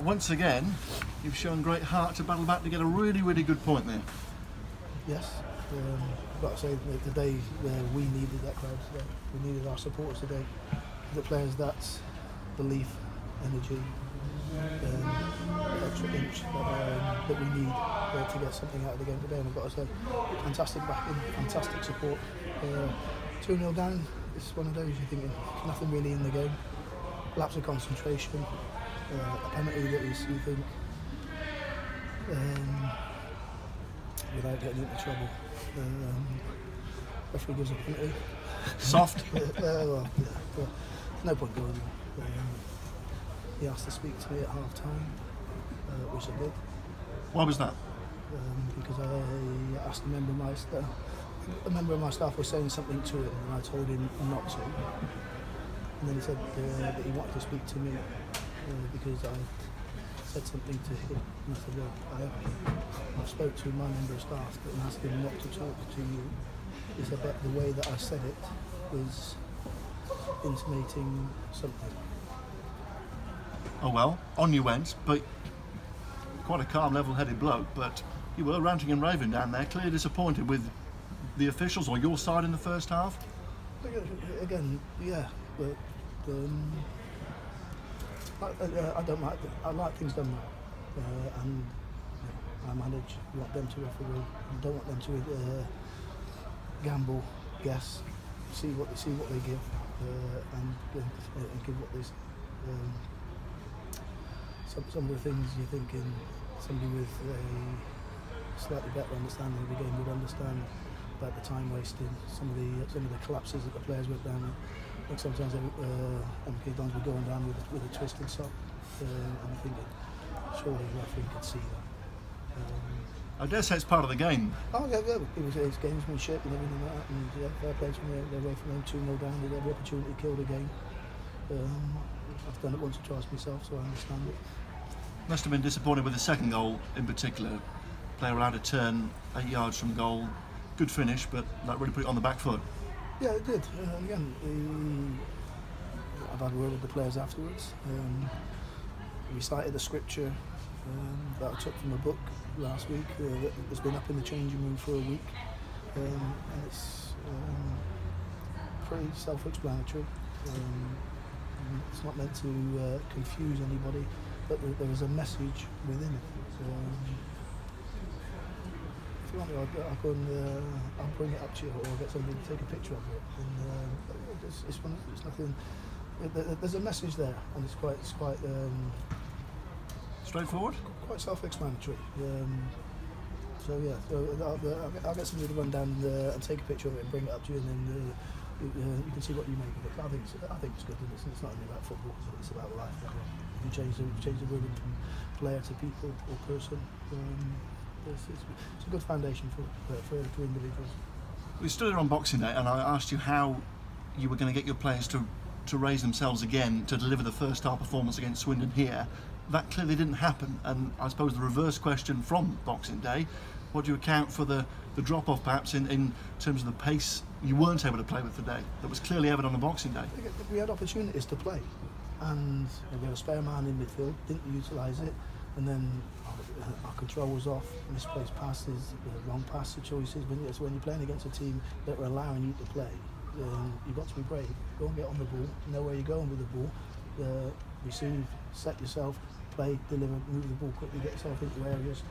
Once again, you've shown great heart to battle back to get a really, really good point there. Yes, I've got to say that today we needed that crowd today. We needed our supporters today. The players, that's belief, energy, extra inch that we need to get something out of the game today. And I've got to say, fantastic backing, fantastic support. 2-0 down, it's one of those you're thinking, nothing really in the game. Lapse of concentration, a penalty that is, you think, without getting into trouble. Referee gives a penalty. Soft? Well, yeah, no point going there. He asked to speak to me at half time, which I did. Why was that? Because I asked a member of my staff was saying something to him and I told him not to. And then he said that he wanted to speak to me because I said something to him. And I said, well, I spoke to my member of staff and asked him not to talk to you. He said that the way that I said it was intimating something. Oh well, on you went, but quite a calm, level-headed bloke, but you were ranting and raving down there, clearly disappointed with the officials or your side in the first half? Again, yeah, but I don't like it. I like things done right, and I manage. I want them to referee. I don't want them to gamble, guess, see what they give, and give what they say. Some of the things you're thinking somebody with a slightly better understanding of the game would understand about the time wasted, some of the collapses that the players went down. I think sometimes MK Dons were going down with a twisted sock. I'm thinking, surely the referee could see that. I dare say it's part of the game. Oh yeah, it's gamesmanship and everything like that. And yeah, fair play from their way from them 2-0 down. They had the opportunity to kill the game. I've done it once or twice myself, so I understand it. Must have been disappointed with the second goal in particular. Player allowed a turn 8 yards from goal. Good finish, but that really put it on the back foot. Yeah, it did. Again, I've had a word with the players afterwards. We cited a scripture that I took from a book last week that's been up in the changing room for a week. And it's pretty self-explanatory. It's not meant to confuse anybody, but there is a message within it. If you want me, I'll bring it up to you, or I'll get somebody to take a picture of it. And it's nothing. There's a message there, and it's quite straightforward, quite self-explanatory. So yeah, I'll get somebody to run down and take a picture of it and bring it up to you, and then you can see what you make of it. I think it's good. It's not only about football; it's about life. You can change the wording from player to people or person. It's a good foundation for individuals. We stood here on Boxing Day, and I asked you how you were going to get your players to raise themselves again to deliver the first half performance against Swindon here. That clearly didn't happen, and I suppose the reverse question from Boxing Day: what do you account for the drop-off, perhaps, in terms of the pace you weren't able to play with today? That was clearly evident on the Boxing Day. We had opportunities to play, and we had a spare man in midfield, didn't utilise it, and then our control was off, misplaced passes, wrong pass choices. So when you're playing against a team that are allowing you to play, you've got to be brave. Go and get on the ball, know where you're going with the ball, receive, set yourself, play, deliver, move the ball quickly, get yourself into areas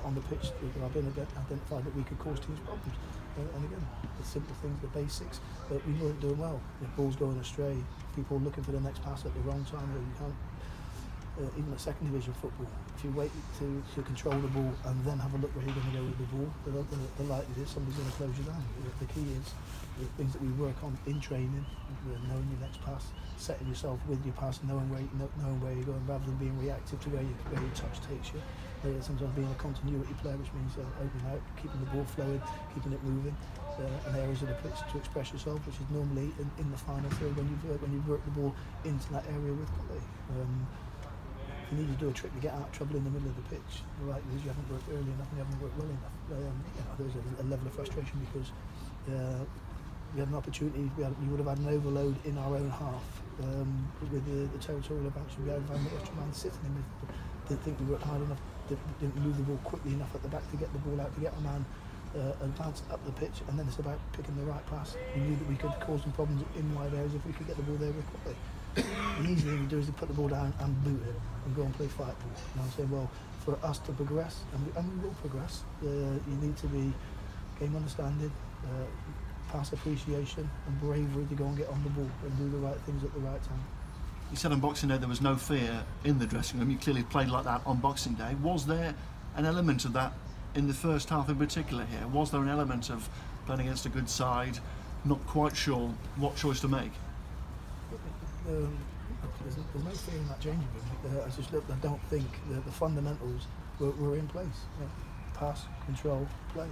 on the pitch that have been identified that we could cause teams problems. And again, the simple things, the basics, that we weren't doing well. The ball's going astray, people looking for the next pass at the wrong time, or you can't. Even at second division football, if you wait to control the ball and then have a look where you're going to go with the ball, the likelihood is somebody's going to close you down. The key is the things that we work on in training, knowing your next pass, setting yourself with your pass, knowing where you're going, rather than being reactive to where your touch takes you. Sometimes being a continuity player, which means opening out, keeping the ball flowing, keeping it moving, and areas of the pitch to express yourself, which is normally in the final third when you work the ball into that area with quality. You need to do a trick to get out of trouble in the middle of the pitch. The likelihood is you haven't worked early enough and you haven't worked well enough. There's a level of frustration because we had an opportunity. We would have had an overload in our own half with the territorial advantage we had an extra man sitting in midfield. Didn't think we worked hard enough, didn't move the ball quickly enough at the back to get the ball out, to get a man advance up the pitch, and then it's about picking the right pass. We knew that we could cause some problems in wide areas if we could get the ball there very quickly. The easy thing to do is to put the ball down and boot it and go and play fight ball. And I'm saying, well, for us to progress, and we will progress, you need to be game understanding, pass appreciation and bravery to go and get on the ball and do the right things at the right time. You said on Boxing Day there was no fear in the dressing room. You clearly played like that on Boxing Day. Was there an element of that in the first half in particular here? Was there an element of playing against a good side, not quite sure what choice to make? There's no fear in that changing room. I don't think the fundamentals were in place. Pass, control, play.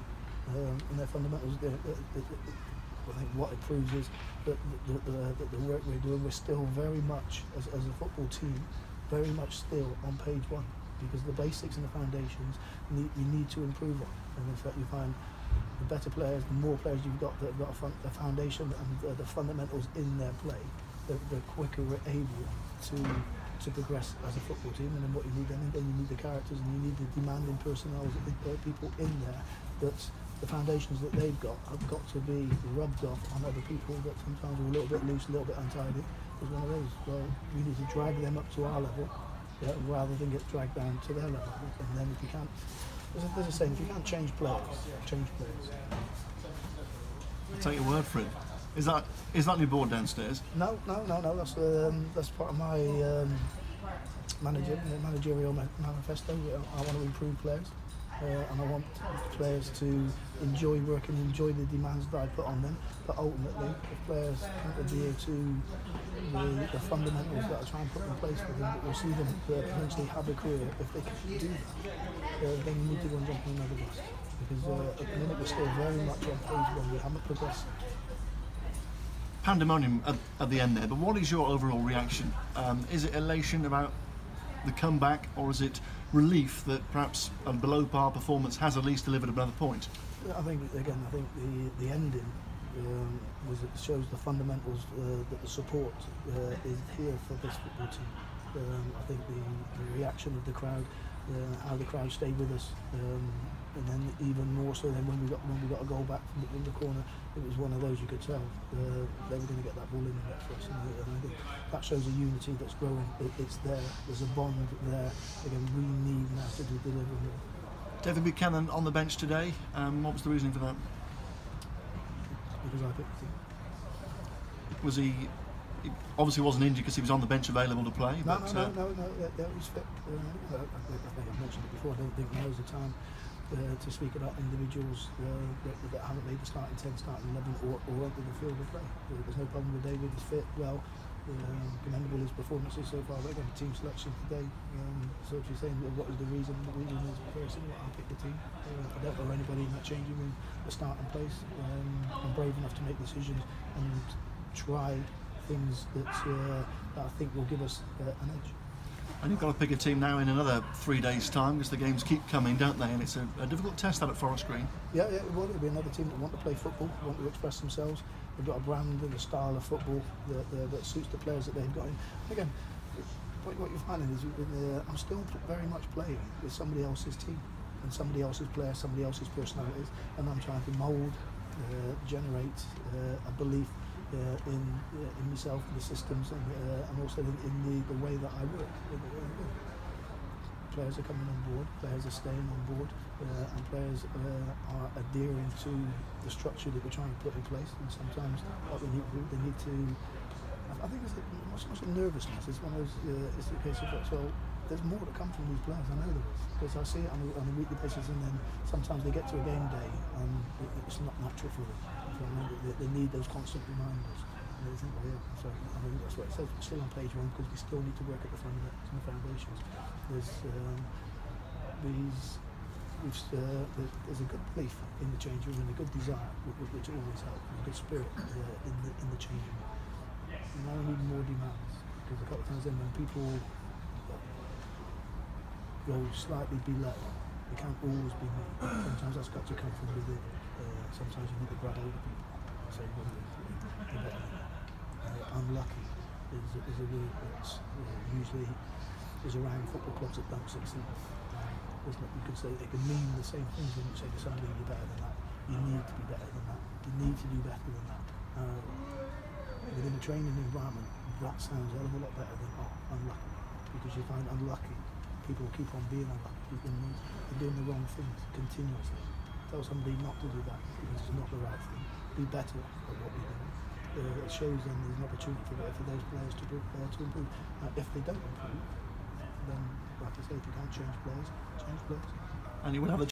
And their fundamentals, I think what it proves is that the work we're doing, we're still very much, as a football team, very much still on page one, because the basics and the foundations you need to improve on. And in fact, you find the better players, the more players you've got that have got a foundation and the fundamentals in their play, the quicker we're able to progress as a football team. And then what you need, then you need the characters and you need the demanding personnel, people in there that the foundations that they've got have got to be rubbed off on other people that sometimes are a little bit loose, a little bit untidy. It's one of those. Well, we need to drag them up to our level, rather than get dragged down to their level. And then if you can't, there's a saying, if you can't change players, change players. I'll take your word for it. Is that your board downstairs? No. That's part of my managerial manifesto. I want to improve players. And I want players to enjoy working, enjoy the demands that I put on them. But ultimately, if players can't adhere to the fundamentals that I try and put in place for them, we'll see them potentially have a career. If they can do that, then you need to go and jump on another bus. Because at the minute we're still very much on page one. We haven't progressed. Pandemonium at the end there, but what is your overall reaction? Is it elation about the comeback, or is it relief that perhaps a below par performance has at least delivered another point? I think the ending shows the fundamentals, that the support is here for this football team. I think the reaction of the crowd, how the crowd stayed with us, and then even more so than when we got a goal back from the corner, it was one of those you could tell they were going to get that ball in the net for us. And I think that shows a unity that's growing. It's there. There's a bond there. Again, we need now to deliver more. David Buchanan on the bench today. What was the reasoning for that? Because I picked the team. Was he obviously wasn't injured because he was on the bench available to play? No, that was fit. I think I've mentioned it before. I don't think now's the time to speak about individuals that haven't made the starting 10, starting 11 or entered the field of play. There's no problem with David. He's fit, well, commendable his performances so far. They've got a team selection today. So if you're saying what was the reason, the reason is very similar. I picked the team. I don't know anybody in that changing room, the starting place. I'm brave enough to make decisions and try things that I think will give us an edge. And you've got to pick a team now in another 3 days' time, because the games keep coming, don't they? And it's a difficult test out at Forest Green. Yeah, it will. It'll be another team that want to play football, want to express themselves. They've got a brand and a style of football that suits the players that they've got in. Again, what you're finding is I'm still very much playing with somebody else's team and somebody else's players, somebody else's personalities, and I'm trying to mould, generate a belief in myself, in the systems, and also in the way that I work. Players are coming on board, players are staying on board, and players are adhering to the structure that we're trying to put in place. And sometimes what they need to. I think it's not so much a nervousness. It's one of those. It's the case of well, there's more to come from these players. I know there is, because I see it on a weekly basis, and then sometimes they get to a game day and it's not natural for them. They need those constant reminders. And they think, well, yeah, so I mean, that's what it says. We're still on page one because we still need to work at the fundamentals and the foundations. There's a good belief in the change room and a good desire, which always helps, and a good spirit in the change room. And now we need more demands, because a couple of times then when people go slightly below, it can't always be me. Sometimes that's got to come from within. Sometimes you need to grab hold of people and say, well, you're better than that. I'm lucky is a word that's usually is around football clubs that don't succeed. You could say it can mean the same things when you say to somebody you're better than that. You need to be better than that. You need to do better than that. Within a training environment, that sounds a hell of a lot better than unlucky, because you find unlucky people keep on being unlucky. They're doing the wrong things continuously. Tell somebody not to do that because it's not the right thing. Be better at what we do. It shows them there's an opportunity for those players to improve. If they don't improve, then, like I say, if you can't change players, change players. And you will have a